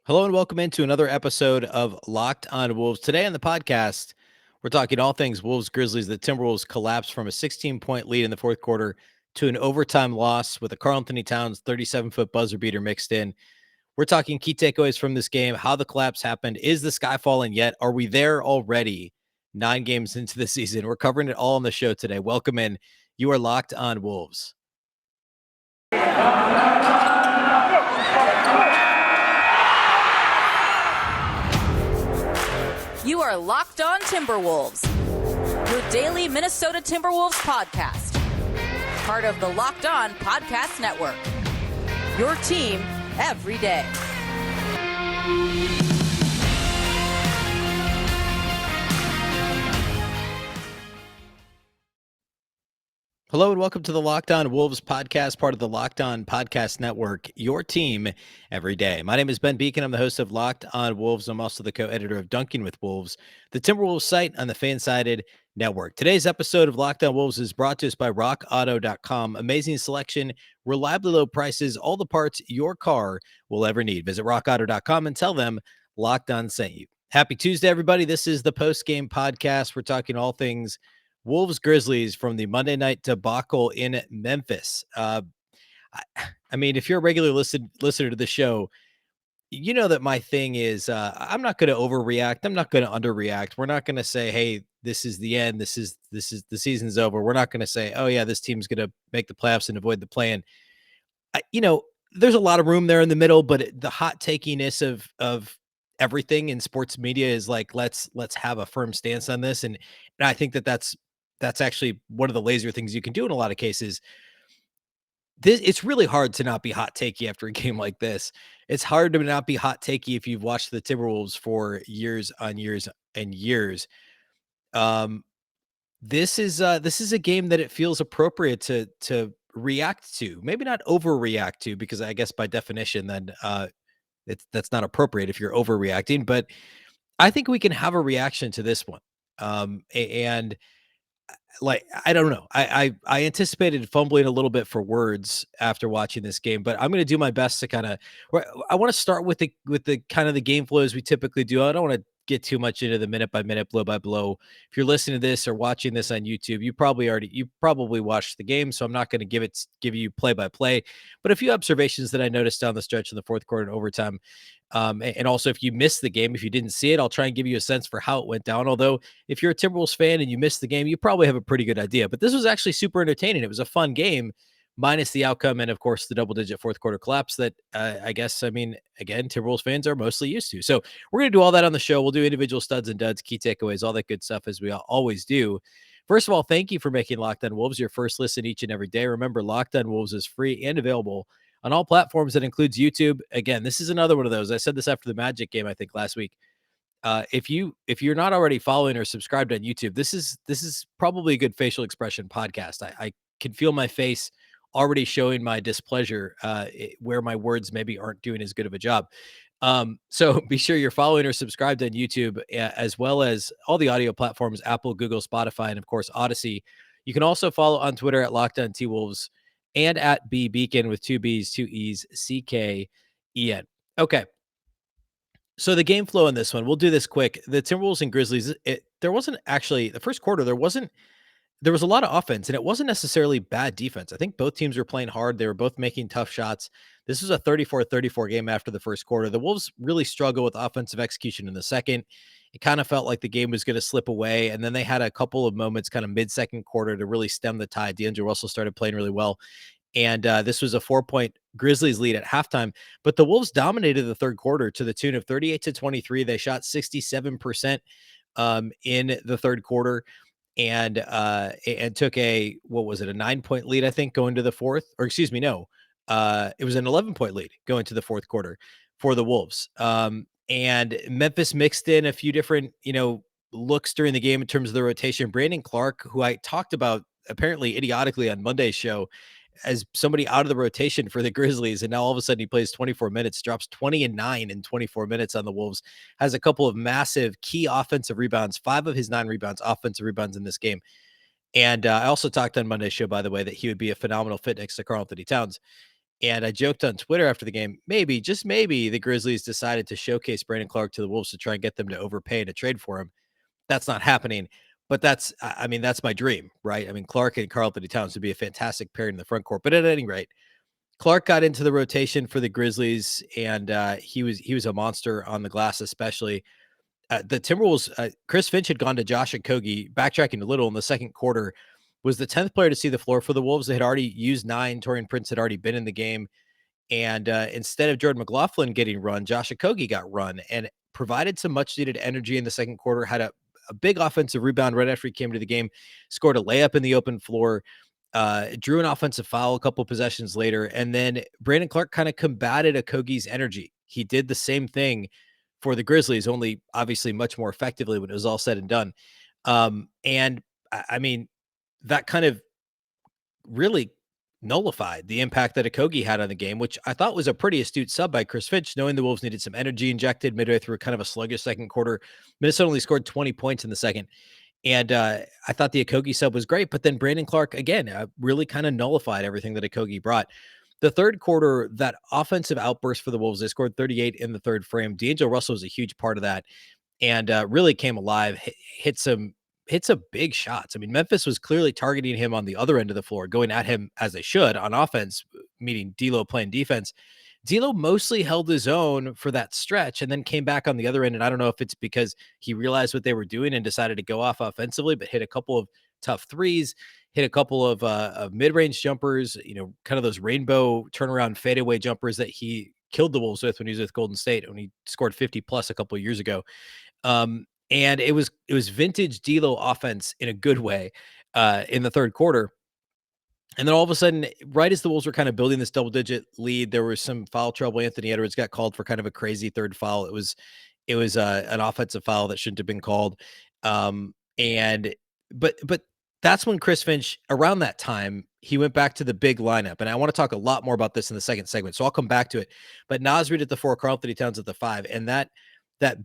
Hello and welcome into another episode of Locked on Wolves. Today on the podcast, we're talking all things Wolves Grizzlies. The Timberwolves collapsed from a 16-point lead in the fourth quarter to an overtime loss with a Karl-Anthony Towns 37-foot buzzer beater mixed in. We're talking key takeaways from this game, how the collapse happened. Is the sky falling yet? Are we there already 9 games into the season? We're covering it all on the show today. Welcome in. You are Locked on Wolves. You are Locked on Timberwolves, your daily Minnesota Timberwolves podcast. Part of the Locked on Podcast Network. Your team every day. Hello and welcome to the Locked on Wolves podcast, part of the Locked on Podcast Network, your team every day. My name is Ben Beecken. I'm the host of Locked on Wolves. I'm also the co-editor of Dunking with Wolves, the Timberwolves site on the Fansided Network. Today's episode of Locked on Wolves is brought to us by rockauto.com. Amazing selection, reliably low prices, all the parts your car will ever need. Visit rockauto.com and tell them Locked on sent you. Happy Tuesday, everybody. This is the post-game podcast. We're talking all things Wolves Grizzlies from the Monday night debacle in Memphis. I mean, if you're a regular listener to the show, you know that my thing is I'm not going to overreact. I'm not going to underreact. We're not going to say, hey, this is the end. This is the season's over. We're not going to say, oh yeah, this team's going to make the playoffs and avoid the play-in. There's a lot of room there in the middle, but the hot takiness of everything in sports media is like, let's have a firm stance on this. And I think that's actually one of the lazier things you can do in a lot of cases. It's really hard to not be hot takey after a game like this. It's hard to not be hot takey if you've watched the Timberwolves for years on years and years. This is a game that it feels appropriate to react to. Maybe not overreact to, because I guess by definition, then that's not appropriate if you're overreacting. But I think we can have a reaction to this one. And like, I don't know. I anticipated fumbling a little bit for words after watching this game, but I'm going to do my best to kind of. I want to start with the kind of the game flow as we typically do. I don't want to get too much into the minute by minute, blow by blow. If you're listening to this or watching this on YouTube, you probably watched the game, so I'm not going to give you play by play. But a few observations that I noticed down the stretch in the fourth quarter and overtime. And also, if you missed the game, if you didn't see it, I'll try and give you a sense for how it went down. Although, if you're a Timberwolves fan and you missed the game, you probably have a pretty good idea. But this was actually super entertaining. It was a fun game, minus the outcome and, of course, the double-digit fourth quarter collapse that again, Timberwolves fans are mostly used to. So we're going to do all that on the show. We'll do individual studs and duds, key takeaways, all that good stuff as we always do. First of all, thank you for making Locked on Wolves your first listen each and every day. Remember, Locked on Wolves is free and available on all platforms. That includes YouTube. Again, this is another one of those. I said this after the Magic game, I think last week. If you're not already following or subscribed on YouTube, this is probably a good facial expression podcast. I can feel my face already showing my displeasure where my words maybe aren't doing as good of a job. So be sure you're following or subscribed on YouTube, as well as all the audio platforms, Apple, Google, Spotify, and of course, Odyssey. You can also follow on Twitter at Locked on T-Wolves and at Beecken with 2 B's, 2 E's, CKEN. Okay. So the game flow in this one, we'll do this quick. The Timberwolves and Grizzlies, there wasn't actually the first quarter. There was a lot of offense, and it wasn't necessarily bad defense. I think both teams were playing hard. They were both making tough shots. This was a 34-34 game after the first quarter. The Wolves really struggled with offensive execution in the second. It kind of felt like the game was going to slip away, and then they had a couple of moments kind of mid-second quarter to really stem the tide. D'Angelo Russell started playing really well, and this was a 4-point Grizzlies lead at halftime. But the Wolves dominated the third quarter to the tune of 38-23. They shot 67% in the third quarter. And took a 9-point lead, I think, going to the fourth, or excuse me, no, it was an 11-point lead going to the fourth quarter for the Wolves. And Memphis mixed in a few different, looks during the game in terms of the rotation. Brandon Clark, who I talked about apparently idiotically on Monday's show as somebody out of the rotation for the Grizzlies, and now all of a sudden he plays 24 minutes, drops 20 and 9 in 24 minutes on the Wolves, has a couple of massive key offensive rebounds, 5 of his 9 rebounds, offensive rebounds in this game. And I also talked on Monday's show, by the way, that he would be a phenomenal fit next to Karl-Anthony Towns. And I joked on Twitter after the game, maybe, just maybe, the Grizzlies decided to showcase Brandon Clark to the Wolves to try and get them to overpay to trade for him. That's not happening. But I mean, that's my dream, right? I mean, Clark and Karl-Anthony Towns would be a fantastic pairing in the front court. But at any rate, Clark got into the rotation for the Grizzlies, and he was a monster on the glass, especially. The Timberwolves, Chris Finch had gone to Josh Okogie, backtracking a little in the second quarter, was the 10th player to see the floor for the Wolves. They had already used 9. Torian Prince had already been in the game. And instead of Jordan McLaughlin getting run, Josh Okogie got run and provided some much needed energy in the second quarter, had a big offensive rebound right after he came to the game, scored a layup in the open floor, drew an offensive foul a couple possessions later. And then Brandon Clark kind of combated Okogie's energy. He did the same thing for the Grizzlies, only obviously much more effectively when it was all said and done. And I mean, that kind of really nullified the impact that Okogie had on the game, which I thought was a pretty astute sub by Chris Finch, knowing the Wolves needed some energy injected midway through kind of a sluggish second quarter. Minnesota only scored 20 points in the second. And I thought the Okogie sub was great, but then Brandon Clark, again, really kind of nullified everything that Okogie brought. The third quarter, that offensive outburst for the Wolves, they scored 38 in the third frame. D'Angelo Russell was a huge part of that and really came alive, hit some big shots. I mean, Memphis was clearly targeting him on the other end of the floor, going at him as they should on offense, meaning D'Lo playing defense. D'Lo mostly held his own for that stretch and then came back on the other end. And I don't know if it's because he realized what they were doing and decided to go off offensively, but hit a couple of tough threes, hit a couple of mid-range jumpers, kind of those rainbow turnaround fadeaway jumpers that he killed the Wolves with when he was with Golden State, when he scored 50 plus a couple of years ago. And it was vintage D'Lo offense in a good way in the third quarter. And then all of a sudden, right as the Wolves were kind of building this double-digit lead, there was some foul trouble. Anthony Edwards got called for kind of a crazy third foul. It was an offensive foul that shouldn't have been called. And but that's when Chris Finch, around that time, he went back to the big lineup. And I want to talk a lot more about this in the second segment, so I'll come back to it. But Naz Reid at the 4, Karl-Anthony Towns at the 5, and that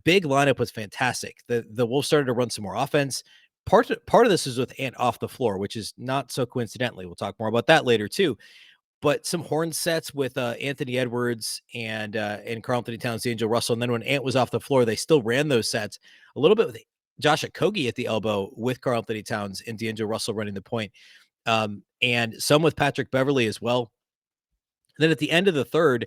big lineup was fantastic. The Wolves started to run some more offense. Part of this is with Ant off the floor, which is not so coincidentally. We'll talk more about that later too. But some horn sets with Anthony Edwards and Karl-Anthony Towns, D'Angelo Russell. And then when Ant was off the floor, they still ran those sets a little bit with Josh Okogie at the elbow with Karl-Anthony Towns and D'Angelo Russell running the point. And some with Patrick Beverley as well. And then at the end of the third,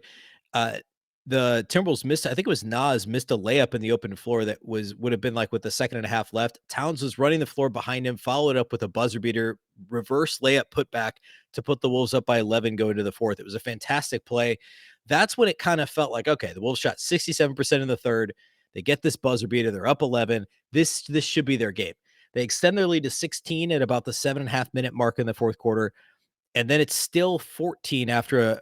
the Timberwolves missed, I think it was Naz missed a layup in the open floor that would have been like with the second and a half left. Towns was running the floor behind him, followed up with a buzzer beater, reverse layup put back to put the Wolves up by 11 going to the fourth. It was a fantastic play. That's when it kind of felt like, okay, the Wolves shot 67% in the third. They get this buzzer beater. They're up 11. This should be their game. They extend their lead to 16 at about the 7.5-minute mark in the fourth quarter. And then it's still 14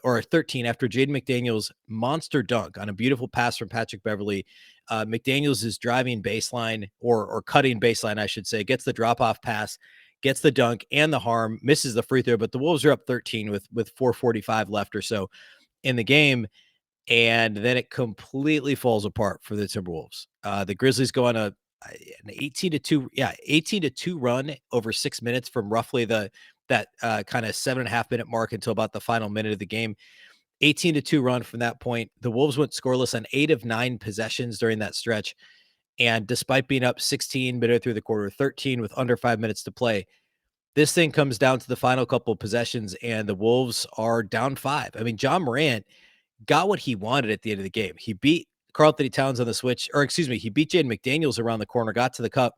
or 13 after Jaden McDaniels' monster dunk on a beautiful pass from Patrick Beverley. McDaniels is driving baseline or cutting baseline, I should say, gets the drop-off pass, gets the dunk and the harm, misses the free throw, but the Wolves are up 13 with 4:45 left or so in the game. And then it completely falls apart for the Timberwolves. The Grizzlies go on an 18-2 run over 6 minutes from roughly that kind of 7.5-minute mark until about the final minute of the game. 18-2 run from that point. The Wolves went scoreless on 8 of 9 possessions during that stretch. And despite being up 16 midway through the quarter, 13 with under 5 minutes to play, this thing comes down to the final couple of possessions, and the Wolves are down 5. I mean, Ja Morant got what he wanted at the end of the game. He beat Karl-Anthony Towns on the switch, or excuse me, he beat Jaden McDaniels around the corner, got to the cup,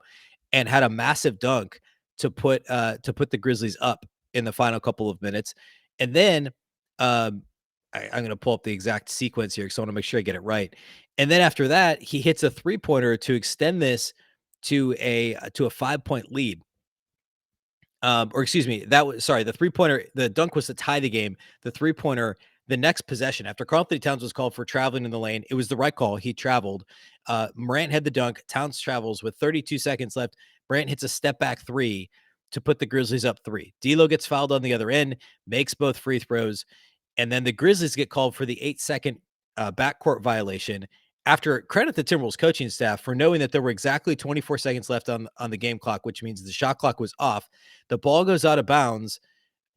and had a massive dunk to put the Grizzlies up in the final couple of minutes. And then I'm going to pull up the exact sequence here because I want to make sure I get it right. And then after that, he hits a 3-pointer to extend this to a 5-point lead. Or excuse me, the 3-pointer, the dunk was to tie the game. The 3-pointer, the next possession after Karl-Anthony Towns was called for traveling in the lane, it was the right call. He traveled. Morant had the dunk. Towns travels with 32 seconds left. Morant hits a step back 3 to put the Grizzlies up 3. D'Lo gets fouled on the other end, makes both free throws, and then the Grizzlies get called for the 8-second backcourt violation. After credit the Timberwolves coaching staff for knowing that there were exactly 24 seconds left on the game clock, which means the shot clock was off. The ball goes out of bounds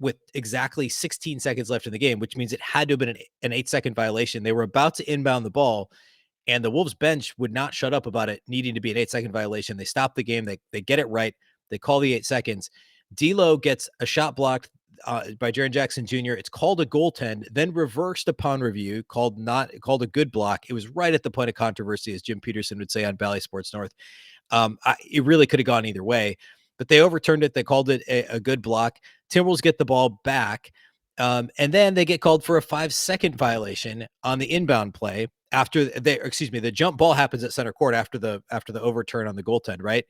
with exactly 16 seconds left in the game, which means it had to have been an 8-second violation. They were about to inbound the ball, and the Wolves bench would not shut up about it needing to be an 8-second violation. They stop the game. They get it right. They call the 8 seconds. D'Lo gets a shot blocked by Jaren Jackson Jr. It's called a goaltend, then reversed upon review, called a good block. It was right at the point of controversy, as Jim Peterson would say on Bally Sports North. It really could have gone either way, but they overturned it. They called it a good block. Timberwolves get the ball back, and then they get called for a 5-second violation on the inbound play after the jump ball happens at center court after the overturn on the goaltend, right?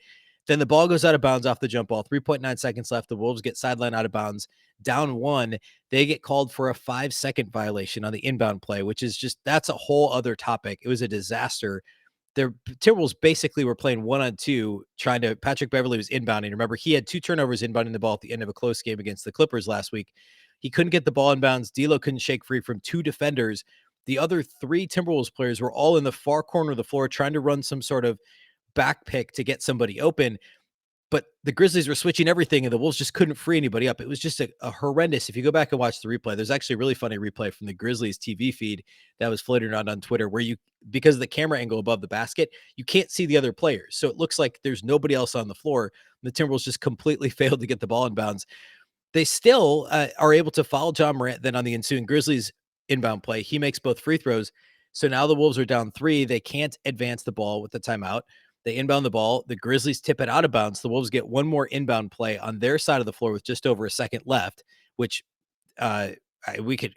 Then the ball goes out of bounds off the jump ball. 3.9 seconds left. The Wolves get sidelined out of bounds, down 1. They get called for a 5-second violation on the inbound play, which is that's a whole other topic. It was a disaster. Their Timberwolves basically were playing 1-on-2, Patrick Beverley was inbounding. Remember, he had 2 turnovers inbounding the ball at the end of a close game against the Clippers last week. He couldn't get the ball inbounds. D'Lo couldn't shake free from 2 defenders. The other 3 Timberwolves players were all in the far corner of the floor trying to run some sort of back pick to get somebody open. But the Grizzlies were switching everything, and the Wolves just couldn't free anybody up. It was just a horrendous. If you go back and watch the replay, there's actually a really funny replay from the Grizzlies TV feed that was floating around on Twitter where because of the camera angle above the basket, you can't see the other players. So it looks like there's nobody else on the floor. The Timberwolves just completely failed to get the ball in bounds. They still are able to foul Ja Morant then on the ensuing Grizzlies inbound play. He makes both free throws. So now the Wolves are down 3. They can't advance the ball with the timeout. They inbound the ball. The Grizzlies tip it out of bounds. The Wolves get one more inbound play on their side of the floor with just over a second left, which we could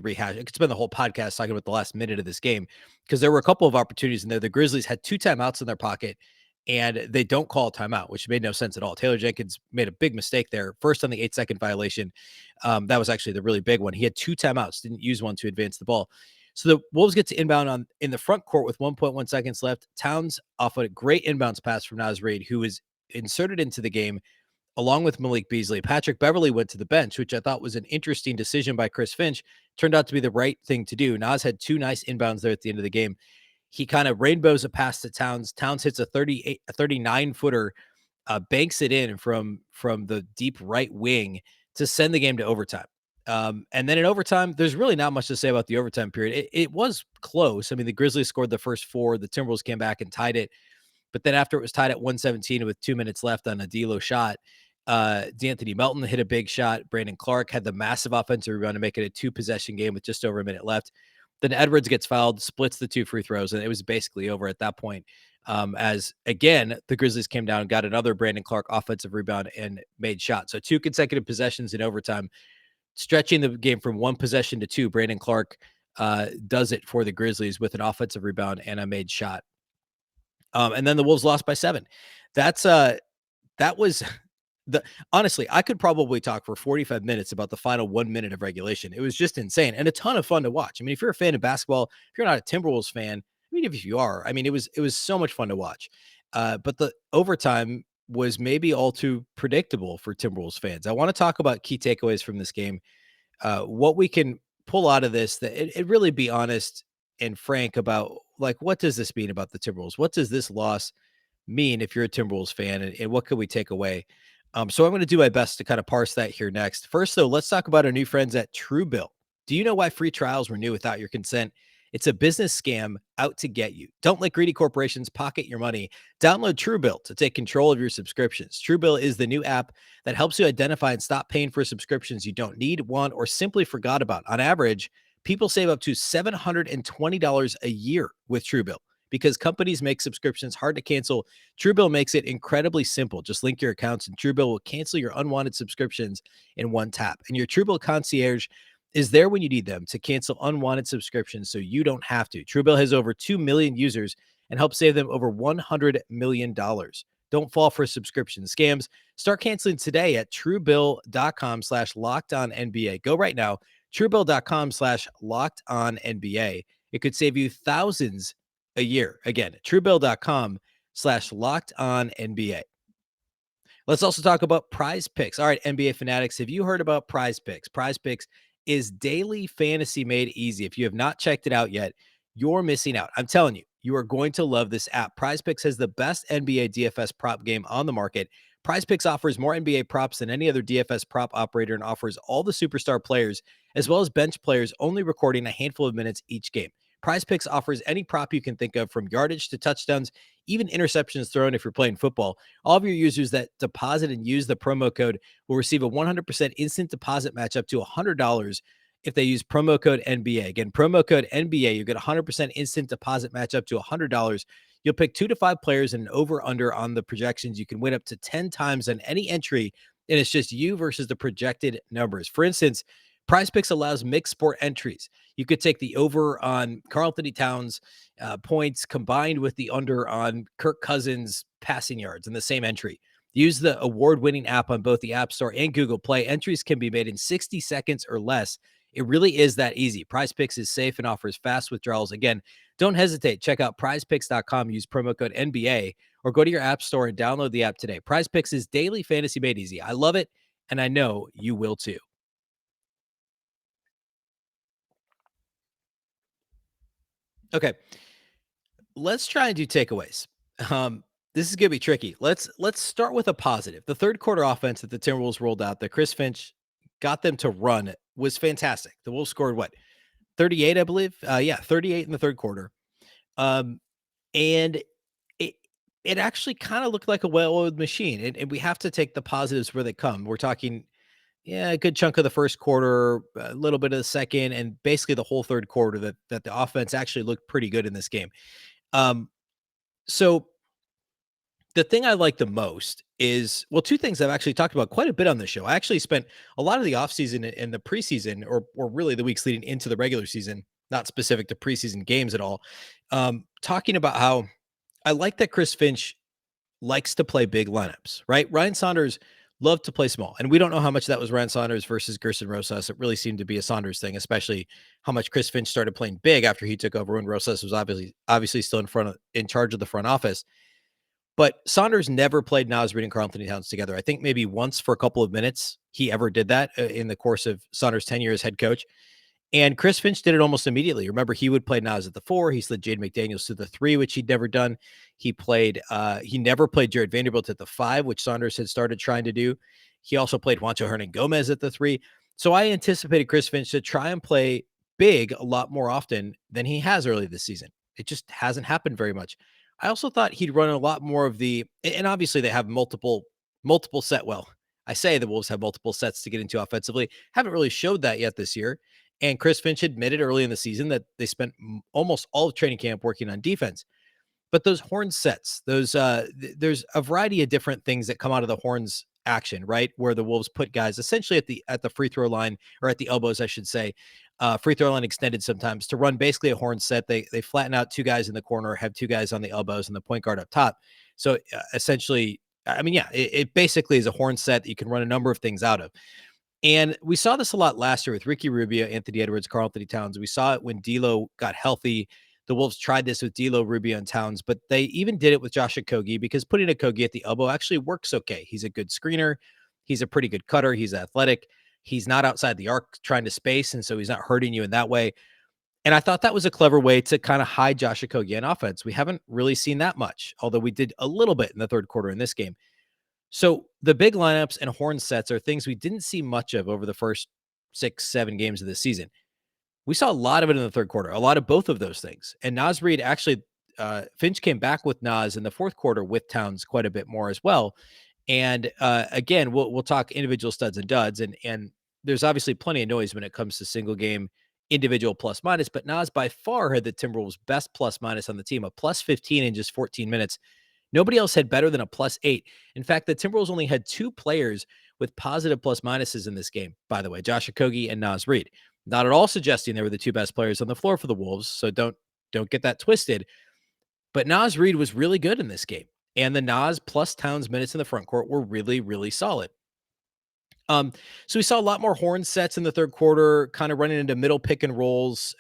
rehash. I could spend the whole podcast talking about the last minute of this game because there were a couple of opportunities in there. The Grizzlies had 2 timeouts in their pocket, and they don't call a timeout, which made no sense at all. Taylor Jenkins made a big mistake there. First on the 8-second violation. That was actually the really big one. He had 2 timeouts, didn't use one to advance the ball. So the Wolves get to inbound in the front court with 1.1 seconds left. Towns off a great inbounds pass from Naz Reid, who was inserted into the game along with Malik Beasley. Patrick Beverley went to the bench, which I thought was an interesting decision by Chris Finch. Turned out to be the right thing to do. Naz had 2 nice inbounds there at the end of the game. He kind of rainbows a pass to Towns. Towns hits a 39-footer, banks it in from the deep right wing to send the game to overtime. And then in overtime, there's really not much to say about the overtime period. It was close. I mean, the Grizzlies scored the first 4. The Timberwolves came back and tied it. But then after it was tied at 117 with 2 minutes left on a D'Lo shot, D'Anthony Melton hit a big shot. Brandon Clark had the massive offensive rebound to make it a 2-possession game with just over a minute left. Then Edwards gets fouled, splits the 2 free throws, and it was basically over at that point. As again, the Grizzlies came down, got another Brandon Clark offensive rebound, and made shots. So 2 consecutive possessions in overtime, stretching the game from 1 possession to 2. Brandon Clark does it for the Grizzlies with an offensive rebound and a made shot. And then the Wolves lost by 7. That was honestly, I could probably talk for 45 minutes about the final 1 minute of regulation. It was just insane and a ton of fun to watch. I mean, if you're a fan of basketball, if you're not a Timberwolves fan, I mean, if you are, I mean, it was so much fun to watch. But the overtime was maybe all too predictable for Timberwolves fans. I want to talk about key takeaways from this game. What we can pull out of this, that it really be honest and frank about, like, what does this mean about the Timberwolves? What does this loss mean if you're a Timberwolves fan, and what could we take away? So I'm going to do my best to kind of parse that here next. First, though, let's talk about our new friends at Truebill. Do you know why free trials renew without your consent? It's a business scam out to get you. Don't let greedy corporations pocket your money. Download Truebill to take control of your subscriptions. Truebill is the new app that helps you identify and stop paying for subscriptions you don't need, want, or simply forgot about. On average, people save up to $720 a year with Truebill. Because companies make subscriptions hard to cancel, Truebill makes it incredibly simple. Just link your accounts and Truebill will cancel your unwanted subscriptions in one tap. And your Truebill concierge is there when you need them to cancel unwanted subscriptions so you don't have to. Truebill has over 2 million users and helps save them over $100 million. Don't fall for subscription scams. Start canceling today at truebill.com/lockedonnba. Go right now, truebill.com/lockedonnba. It could save you thousands a year. Again, truebill.com/lockedonnba. Let's also talk about Prize Picks. All right, NBA fanatics, have you heard about Prize Picks? Prize Picks is daily fantasy made easy. If you have not checked it out yet, you're missing out. I'm telling you, you are going to love this app. Prize Picks has the best NBA DFS prop game on the market. Prize Picks offers more NBA props than any other DFS prop operator and offers all the superstar players as well as bench players only recording a handful of minutes each game. Prize Picks offers any prop you can think of, from yardage to touchdowns, even interceptions thrown if you're playing football. All of your users that deposit and use the promo code will receive a 100% instant deposit match up to $100 if they use promo code NBA. Again, promo code NBA, you get a 100% instant deposit match up to $100. You'll pick 2 to 5 players and over/under on the projections. You can win up to 10 times on any entry, and it's just you versus the projected numbers. For instance, Prize Picks allows mixed sport entries. You could take the over on Karl-Anthony Towns points combined with the under on Kirk Cousins passing yards in the same entry. Use the award-winning app on both the App Store and Google Play. Entries can be made in 60 seconds or less. It really is that easy. Prize Picks is safe and offers fast withdrawals. Again, don't hesitate. Check out prizepicks.com, use promo code NBA, or go to your App Store and download the app today. Prize Picks is daily fantasy made easy. I love it, and I know you will too. Okay, let's try and do takeaways. This is gonna be tricky. Let's start with a positive. The third quarter offense that the Timberwolves rolled out, that Chris Finch got them to run, was fantastic. The Wolves scored what, 38, I believe. Yeah, 38 in the third quarter. Um, and it it actually kind of looked like a well-oiled machine. And we have to take the positives where they come. We're talking, yeah, a good chunk of the first quarter, a little bit of the second, and basically the whole third quarter that the offense actually looked pretty good in this game. Um, so the thing I like the most is, well, two things I've actually talked about quite a bit on this show. I actually spent a lot of the offseason and the preseason, or really the weeks leading into the regular season, not specific to preseason games at all, talking about how I like that Chris Finch likes to play big lineups, right? Ryan Saunders loved to play small. And we don't know how much that was Ryan Saunders versus Gerson Rosas. It really seemed to be a Saunders thing, especially how much Chris Finch started playing big after he took over when Rosas was obviously still in charge of the front office. But Saunders never played Naz Reid and Karl-Anthony Towns together. I think maybe once for a couple of minutes he ever did that in the course of Saunders' tenure as head coach. And Chris Finch did it almost immediately. Remember, he would play Naz at the 4. He slid Jaden McDaniels to the 3, which he'd never done. He never played Jared Vanderbilt at the 5, which Saunders had started trying to do. He also played Juancho Hernan-Gomez at the 3. So I anticipated Chris Finch to try and play big a lot more often than he has early this season. It just hasn't happened very much. I also thought he'd run a lot more of and obviously they have multiple set. Well, I say the Wolves have multiple sets to get into offensively. Haven't really showed that yet this year. And Chris Finch admitted early in the season that they spent almost all of training camp working on defense. But those horn sets, there's a variety of different things that come out of the horns action, right? Where the Wolves put guys essentially at the free throw line, or at the elbows, I should say, free throw line extended sometimes, to run basically a horn set. They flatten out 2 guys in the corner, have 2 guys on the elbows, and the point guard up top. So essentially, I mean, yeah, it basically is a horn set that you can run a number of things out of. And we saw this a lot last year with Ricky Rubio, Anthony Edwards, Karl-Anthony Towns. We saw it when D'Lo got healthy. The Wolves tried this with D'Lo, Rubio, and Towns, but they even did it with Josh Okogie, because putting Okogie at the elbow actually works okay. He's a good screener. He's a pretty good cutter. He's athletic. He's not outside the arc trying to space, and so he's not hurting you in that way. And I thought that was a clever way to kind of hide Josh Okogie in offense. We haven't really seen that much, although we did a little bit in the third quarter in this game. So the big lineups and horn sets are things we didn't see much of over the first 6, 7 games of this season. We saw a lot of it in the third quarter, a lot of both of those things. And Naz Reid actually, Finch came back with Naz in the fourth quarter with Towns quite a bit more as well. And again, we'll talk individual studs and duds, and there's obviously plenty of noise when it comes to single game individual plus minus, but Naz by far had the Timberwolves' best plus minus on the team, a plus 15 in just 14 minutes. Nobody else had better than a plus 8. In fact, the Timberwolves only had 2 players with positive plus minuses in this game, by the way, Josh Okogie and Naz Reid. Not at all suggesting they were the 2 best players on the floor for the Wolves, so don't get that twisted. But Naz Reid was really good in this game, and the Naz plus Towns minutes in the front court were really, really solid. So we saw a lot more horn sets in the third quarter, kind of running into middle pick and rolls,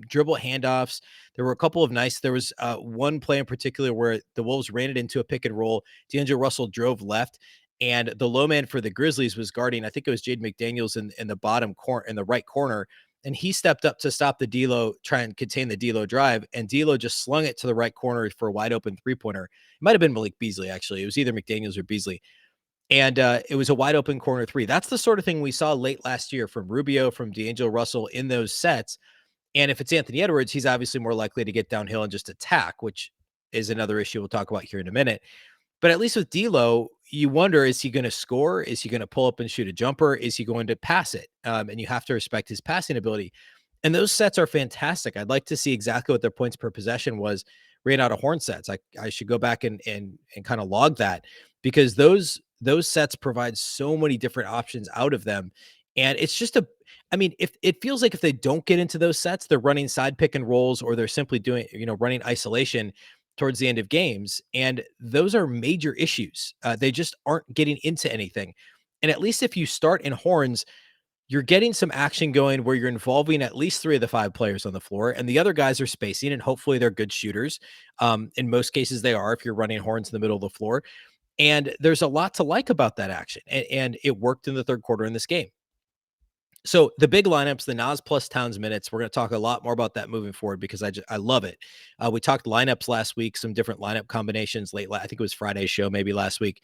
dribble handoffs. There were a couple of there was one play in particular where the Wolves ran it into a pick and roll. D'Angelo Russell drove left, and the low man for the Grizzlies was guarding, I think it was Jaden McDaniels in the bottom corner, in the right corner. And he stepped up to stop the D'Lo, try and contain the D'Lo drive. And D'Lo just slung it to the right corner for a wide open 3-pointer. It might've been Malik Beasley, actually. It was either McDaniels or Beasley. And it was a wide open corner three. That's the sort of thing we saw late last year from Rubio, from D'Angelo Russell in those sets. And if it's Anthony Edwards, he's obviously more likely to get downhill and just attack, which is another issue we'll talk about here in a minute. But at least with D'Lo, you wonder, is he going to score? Is he going to pull up and shoot a jumper? Is he going to pass it? And you have to respect his passing ability. And those sets are fantastic. I'd like to see exactly what their points per possession was ran out of horn sets. I should go back and kind of log that, because those sets provide so many different options out of them. And it's just I mean, if it feels like if they don't get into those sets, they're running side pick and rolls, or they're simply doing, running isolation towards the end of games. And those are major issues. They just aren't getting into anything. And at least if you start in horns, you're getting some action going where you're involving at least three of the five players on the floor, and the other guys are spacing, and hopefully they're good shooters. In most cases, they are if you're running horns in the middle of the floor. And there's a lot to like about that action. And it worked in the third quarter in this game. So the big lineups, the Nas plus Towns minutes, we're going to talk a lot more about that moving forward, because I love it. We talked lineups last week, some different lineup combinations I think it was Friday's show, maybe last week.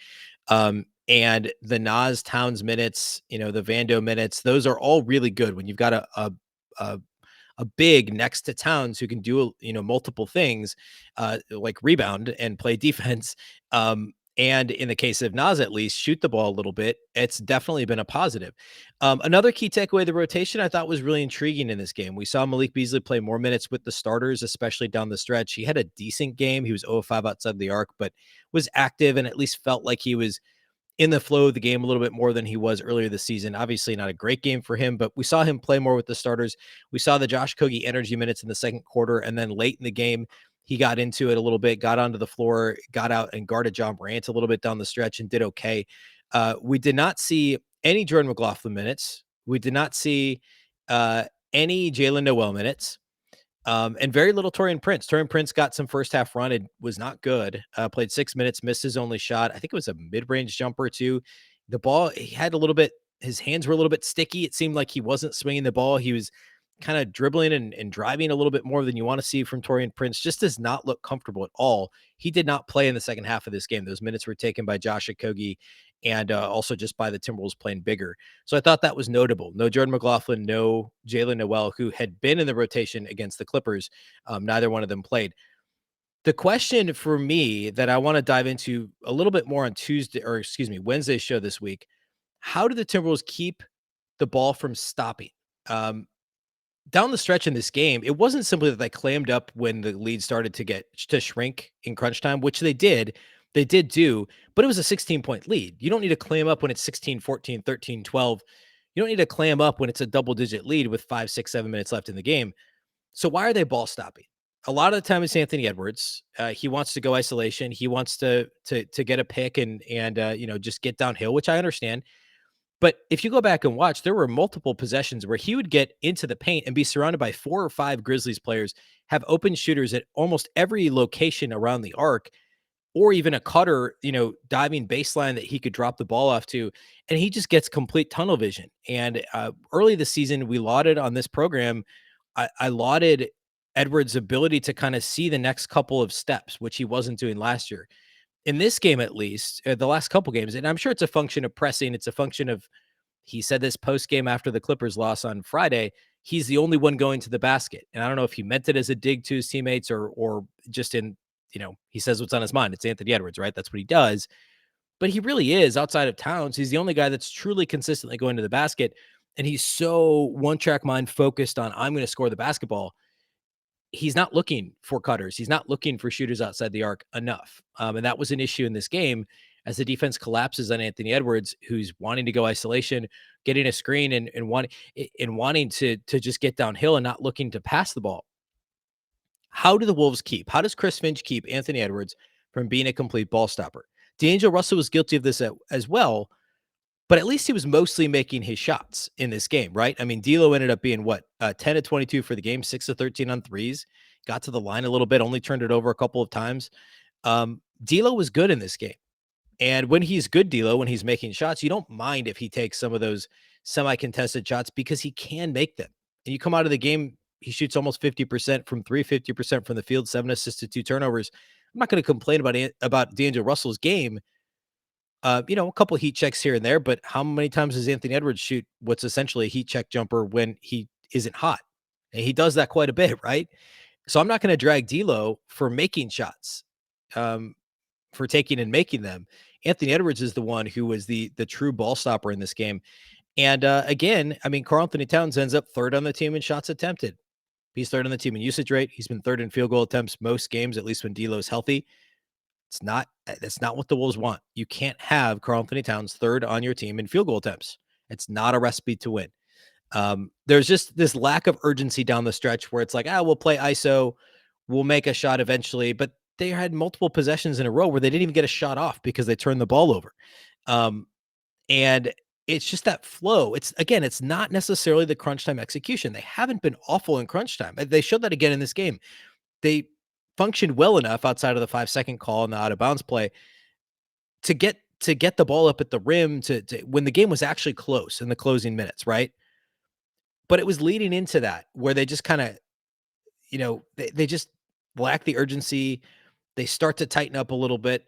And the Nas Towns minutes, the Vando minutes, those are all really good when you've got a a big next to Towns who can do, multiple things, like rebound and play defense. And in the case of Nas, at least shoot the ball a little bit. It's definitely been a positive. Another key takeaway, the rotation I thought was really intriguing in this game. We saw Malik Beasley play more minutes with the starters, especially down the stretch. He had a decent game. He was 0 of 5 outside the arc, but was active and at least felt like he was in the flow of the game a little bit more than he was earlier this season. Obviously not a great game for him, but we saw him play more with the starters. We saw the Josh Okogie energy minutes in the second quarter, and then late in the game, he got into it a little bit, got onto the floor, got out and guarded Ja Morant a little bit down the stretch and did okay. We did not see any Jordan McLaughlin minutes. We did not see any Jalen Noel minutes. And very little Taurean Prince. Taurean Prince got some first half run. It was not good. Played 6 minutes, missed his only shot. I think it was a mid-range jumper too. The ball, he had a little bit, his hands were a little bit sticky. It seemed like he wasn't swinging the ball. He was kind of dribbling and driving a little bit more than you want to see from Taurean Prince. Just does not look comfortable at all. He did not play in the second half of this game. Those minutes were taken by Josh Okogie, and also just by the Timberwolves playing bigger. So I thought that was notable. No Jordan McLaughlin, no Jalen Noel, who had been in the rotation against the Clippers. Neither one of them played. The question for me that I want to dive into a little bit more on Wednesday's show this week: how do the Timberwolves keep the ball from stopping? Down the stretch in this game, it wasn't simply that they clammed up when the lead started to shrink in crunch time, which they did. They did do, but it was a 16-point lead. You don't need to clam up when it's 16, 14, 13, 12. You don't need to clam up when it's a double-digit lead with 5, 6, 7 minutes left in the game. So why are they ball stopping? A lot of the time it's Anthony Edwards. He wants to go isolation. He wants to get a pick and just get downhill, which I understand. But if you go back and watch, there were multiple possessions where he would get into the paint and be surrounded by 4 or 5 Grizzlies players, have open shooters at almost every location around the arc, or even a cutter, diving baseline that he could drop the ball off to. And he just gets complete tunnel vision. And early this season, we lauded on this program, I lauded Edwards' ability to kind of see the next couple of steps, which he wasn't doing last year. In this game, at least, the last couple games, and I'm sure it's a function of pressing. It's a function of, he said this post game after the Clippers loss on Friday, he's the only one going to the basket. And I don't know if he meant it as a dig to his teammates or just in, he says what's on his mind. It's Anthony Edwards, right? That's what he does. But he really is, outside of Towns, he's the only guy that's truly consistently going to the basket. And he's so one track mind focused on, I'm going to score the basketball. He's not looking for cutters. He's not looking for shooters outside the arc enough. And that was an issue in this game as the defense collapses on Anthony Edwards, who's wanting to go isolation, getting a screen and wanting to just get downhill and not looking to pass the ball. How does Chris Finch keep Anthony Edwards from being a complete ball stopper? D'Angelo Russell was guilty of this as well, but at least he was mostly making his shots in this game, right? I mean, D'Lo ended up being 10 of 22 for the game, 6 of 13 on threes, got to the line a little bit, only turned it over a couple of times. D'Lo was good in this game. And when he's good, D'Lo, when he's making shots, you don't mind if he takes some of those semi-contested shots because he can make them. And you come out of the game, he shoots almost 50% from 3, 50% from the field, 7 assists to 2 turnovers. I'm not going to complain about D'Angelo Russell's game, A couple heat checks here and there, but how many times does Anthony Edwards shoot what's essentially a heat check jumper when he isn't hot? And he does that quite a bit, right? So I'm not going to drag D'Lo for making shots, um, for taking and making them. Anthony Edwards is the one who was the true ball stopper in this game. And again, I mean, Karl-Anthony Towns ends up third on the team in shots attempted. He's third on the team in usage rate. He's been third in field goal attempts most games, at least when D'Lo's healthy. That's not what the Wolves want. You can't have Karl-Anthony Towns third on your team in field goal attempts. It's not a recipe to win. There's just this lack of urgency down the stretch where it's like, we'll play ISO, we'll make a shot eventually. But they had multiple possessions in a row where they didn't even get a shot off because they turned the ball over. And it's just that flow. It's not necessarily the crunch time execution. They haven't been awful in crunch time. They showed that again in this game. They functioned well enough outside of the 5-second call and the out of bounds play to get the ball up at the rim to when the game was actually close in the closing minutes, right? But it was leading into that where they just kind of, they just lack the urgency. They start to tighten up a little bit.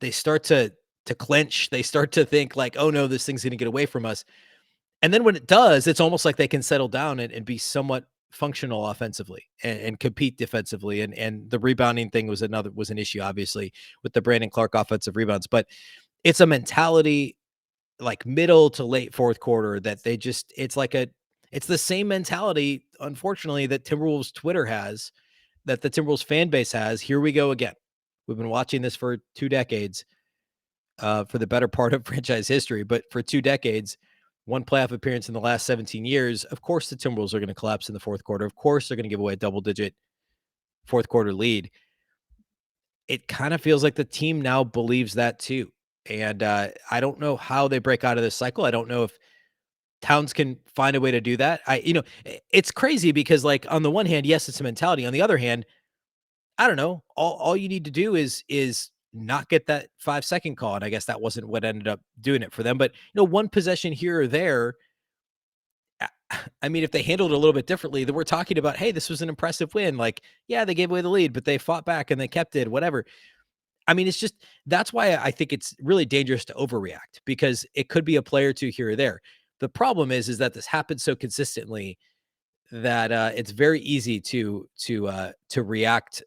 They start to clench. They start to think like, oh no, this thing's going to get away from us. And then when it does, it's almost like they can settle down and be somewhat functional offensively and compete defensively. And the rebounding thing was an issue, obviously, with the Brandon Clark offensive rebounds. But it's a mentality like middle to late fourth quarter that it's the same mentality, unfortunately, that Timberwolves Twitter has, that the Timberwolves fan base has. Here we go again. We've been watching this for 2 decades, for the better part of franchise history, but for 2 decades, one playoff appearance in the last 17 years. Of course, the Timberwolves are going to collapse in the fourth quarter. Of course, they're going to give away a double-digit fourth quarter lead. It kind of feels like the team now believes that too. And I don't know how they break out of this cycle. I don't know if Towns can find a way to do that. It's crazy because, like, on the one hand, yes, it's a mentality. On the other hand, I don't know. All you need to do is not get that 5-second call. And I guess that wasn't what ended up doing it for them. But one possession here or there. I mean, if they handled it a little bit differently, then we're talking about, hey, this was an impressive win. Like, yeah, they gave away the lead, but they fought back and they kept it, whatever. I mean, that's why I think it's really dangerous to overreact, because it could be a play or two here or there. The problem is that this happens so consistently that it's very easy to react.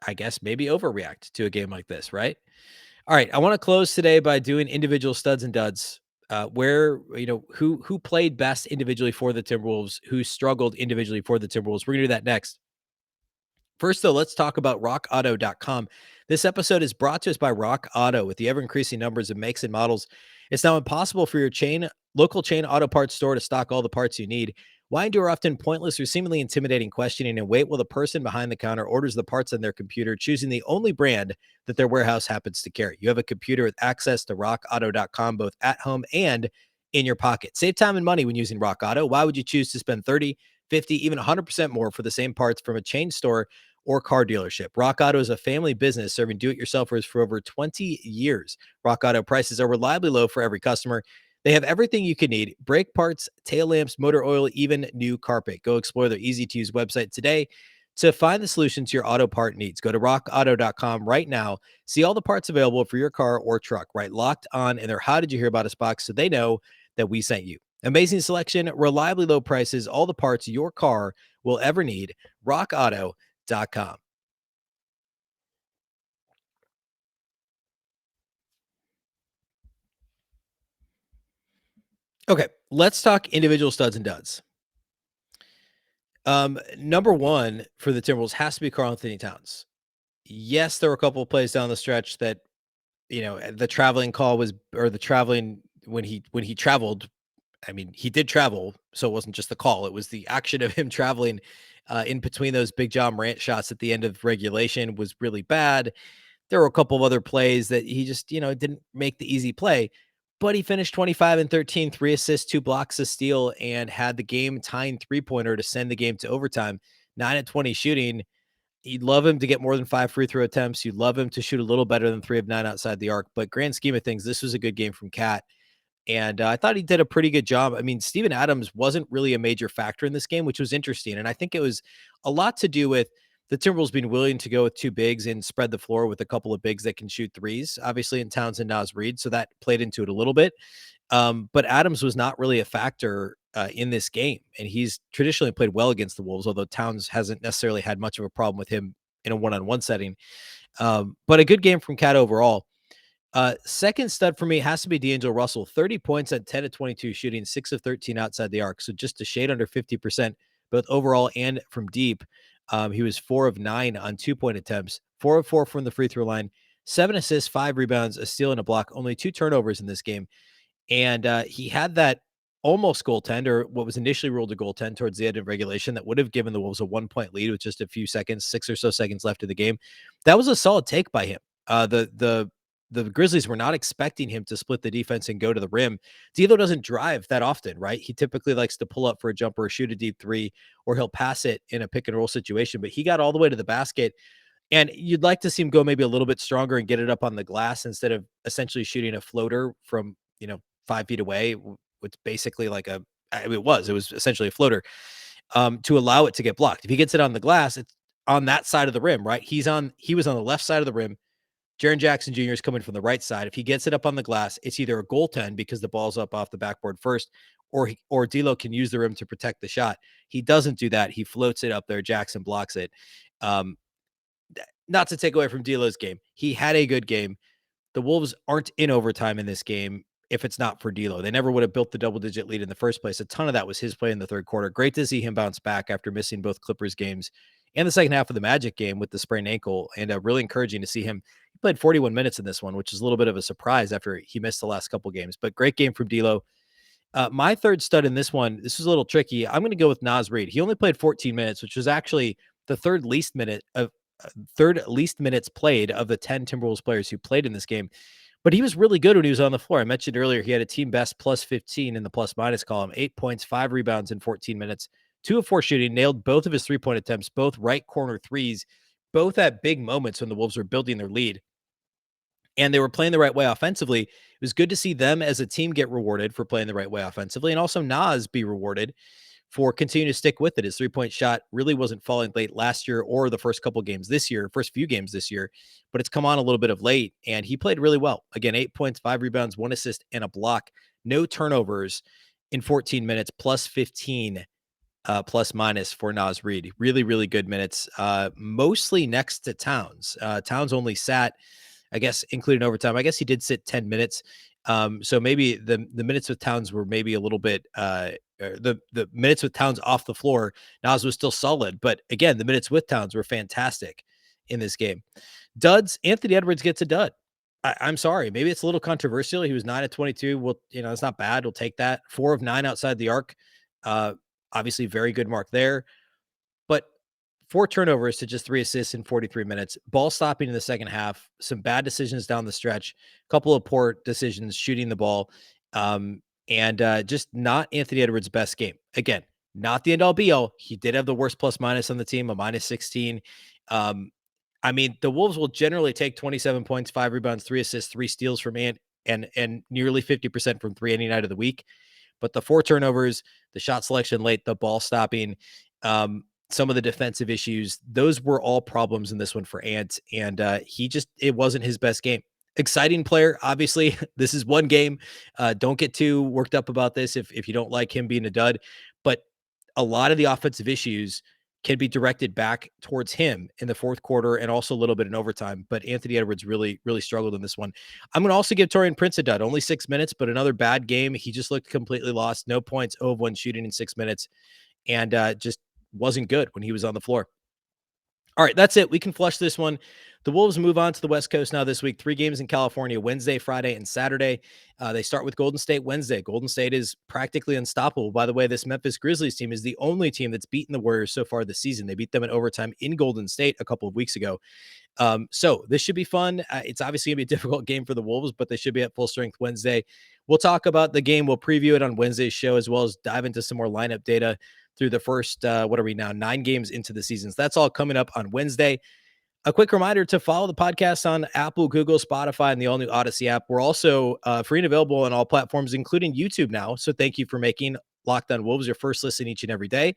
I guess maybe overreact to a game like this, right? All right, I want to close today by doing individual studs and duds. Where who played best individually for the Timberwolves, who struggled individually for the Timberwolves. We're gonna do that next. First, though, let's talk about rockauto.com. This episode is brought to us by Rock Auto. With the ever-increasing numbers of makes and models, it's now impossible for your local chain auto parts store to stock all the parts you need. Why endure often pointless or seemingly intimidating questioning and wait while the person behind the counter orders the parts on their computer, choosing the only brand that their warehouse happens to carry? You have a computer with access to rockauto.com, both at home and in your pocket. Save time and money when using Rock Auto. Why would you choose to spend 30, 50, even 100% more for the same parts from a chain store or car dealership? Rock Auto is a family business serving do-it-yourselfers for over 20 years. Rock Auto prices are reliably low for every customer. They have everything you can need: brake parts, tail lamps, motor oil, even new carpet. Go explore their easy-to-use website today to find the solution to your auto part needs. Go to rockauto.com right now. See all the parts available for your car or truck. Right, Locked On in their How Did You Hear About Us box, so they know that we sent you. Amazing selection, reliably low prices, all the parts your car will ever need. rockauto.com. Okay, let's talk individual studs and duds. Number one for the Timberwolves has to be Karl-Anthony Towns. Yes, there were a couple of plays down the stretch that, the traveling call was, or the traveling when he traveled. I mean, he did travel, so it wasn't just the call. It was the action of him traveling in between those big Ja Morant shots at the end of regulation was really bad. There were a couple of other plays that he just, didn't make the easy play, but he finished 25 and 13, 3 assists, 2 blocks, a steal, and had the game tying 3-pointer to send the game to overtime. 9 and 20 shooting. You'd love him to get more than 5 free throw attempts. You'd love him to shoot a little better than 3 of 9 outside the arc. But grand scheme of things, this was a good game from Cat. And I thought he did a pretty good job. I mean, Steven Adams wasn't really a major factor in this game, which was interesting. And I think it was a lot to do with the Timberwolves being willing to go with two bigs and spread the floor with a couple of bigs that can shoot threes, obviously in Towns and Naz Reid. So that played into it a little bit. But Adams was not really a factor in this game. And he's traditionally played well against the Wolves, although Towns hasn't necessarily had much of a problem with him in a one-on-one setting. But a good game from Cat overall. Second stud for me has to be D'Angelo Russell. 30 points at 10 of 22 shooting, 6 of 13 outside the arc. So just a shade under 50%, both overall and from deep. He was 4 of 9 on 2-point attempts, 4 of 4 from the free throw line, 7 assists, 5 rebounds, a steal, and a block. Only 2 turnovers in this game. And he had that almost goaltend, or what was initially ruled a goaltend towards the end of regulation, that would have given the Wolves a 1-point lead with just a few seconds, 6 or so seconds left in the game. That was a solid take by him. The Grizzlies were not expecting him to split the defense and go to the rim. D'Lo doesn't drive that often, right? He typically likes to pull up for a jumper or shoot a deep three, or he'll pass it in a pick and roll situation. But he got all the way to the basket, and you'd like to see him go maybe a little bit stronger and get it up on the glass instead of essentially shooting a floater from 5 feet away. It's basically like it was essentially a floater, to allow it to get blocked. If he gets it on the glass, it's on that side of the rim, right? He was on the left side of the rim. Jaren Jackson Jr. is coming from the right side. If he gets it up on the glass, it's either a goaltend because the ball's up off the backboard first, or D'Lo can use the rim to protect the shot. He doesn't do that. He floats it up there. Jackson blocks it. Um, Not to take away from D'Lo's game. He had a good game. The Wolves aren't in overtime in this game if it's not for D'Lo. They never would have built the double-digit lead in the first place. A ton of that was his play in the third quarter. Great to see him bounce back after missing both Clippers games and the second half of the Magic game with the sprained ankle, and really encouraging to see him. He played 41 minutes in this one, which is a little bit of a surprise after he missed the last couple games, but great game from D'Lo. My third stud in this one, this is a little tricky. I'm going to go with Naz Reid. He only played 14 minutes, which was actually the third least minutes played of the 10 Timberwolves players who played in this game. But he was really good when he was on the floor. I mentioned earlier he had a team best plus 15 in the plus minus column, 8 points, 5 rebounds in 14 minutes, 2 of 4 shooting, nailed both of his 3-point attempts, both right corner threes, both at big moments when the Wolves were building their lead. And they were playing the right way offensively. It was good to see them as a team get rewarded for playing the right way offensively, and also Naz be rewarded for continuing to stick with it. His 3-point shot really wasn't falling late last year or the first few games this year, but it's come on a little bit of late, and he played really well. Again, 8 points, 5 rebounds, 1 assist, and a block. No turnovers in 14 minutes, plus 15 plus minus for Naz Reid. Really, really good minutes, mostly next to Towns. Towns only sat, I guess, including overtime. I guess he did sit 10 minutes. So maybe the minutes with Towns were maybe a little bit, the minutes with Towns off the floor, Naz was still solid. But again, the minutes with Towns were fantastic in this game. Duds, Anthony Edwards gets a dud. I'm sorry. Maybe it's a little controversial. He was 9 of 22. Well, it's not bad. We'll take that. 4 of 9 outside the arc. Obviously, very good mark there. But 4 turnovers to just 3 assists in 43 minutes. Ball stopping in the second half. Some bad decisions down the stretch. A couple of poor decisions shooting the ball. And just not Anthony Edwards' best game. Again, not the end all be all. He did have the worst plus minus on the team, a minus 16. I mean, the Wolves will generally take 27 points, 5 rebounds, 3 assists, 3 steals from Ant, and nearly 50% from 3 any night of the week. But the 4 turnovers, the shot selection late, the ball stopping, some of the defensive issues, those were all problems in this one for Ant. And it wasn't his best game. Exciting player, obviously. This is one game. Don't get too worked up about this if you don't like him being a dud. But a lot of the offensive issues can be directed back towards him in the fourth quarter and also a little bit in overtime. But Anthony Edwards really, really struggled in this one. I'm going to also give Taurean Prince a dud. Only 6 minutes, but another bad game. He just looked completely lost. No points, 0 of 1 shooting in 6 minutes, and just wasn't good when he was on the floor. All right, that's it. We can flush this one. The Wolves move on to the West Coast now this week. 3 games in California, Wednesday, Friday, and Saturday. They start with Golden State Wednesday. Golden State is practically unstoppable. By the way, this Memphis Grizzlies team is the only team that's beaten the Warriors so far this season. They beat them in overtime in Golden State a couple of weeks ago. So this should be fun. It's obviously going to be a difficult game for the Wolves, but they should be at full strength Wednesday. We'll talk about the game. We'll preview it on Wednesday's show, as well as dive into some more lineup data through the first, 9 games into the season. So that's all coming up on Wednesday. A quick reminder to follow the podcast on Apple, Google, Spotify, and the all-new Odyssey app. We're also free and available on all platforms, including YouTube now. So thank you for making Locked On Wolves your first listen each and every day.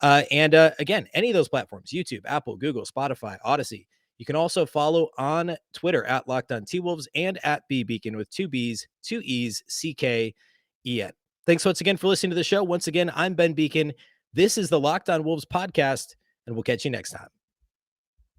Again, any of those platforms, YouTube, Apple, Google, Spotify, Odyssey. You can also follow on Twitter at Locked On T-Wolves and at Beecken with 2 B's, 2 E's, CKEN. Thanks once again for listening to the show. Once again, I'm Ben Beecken. This is the Locked On Wolves podcast, and we'll catch you next time.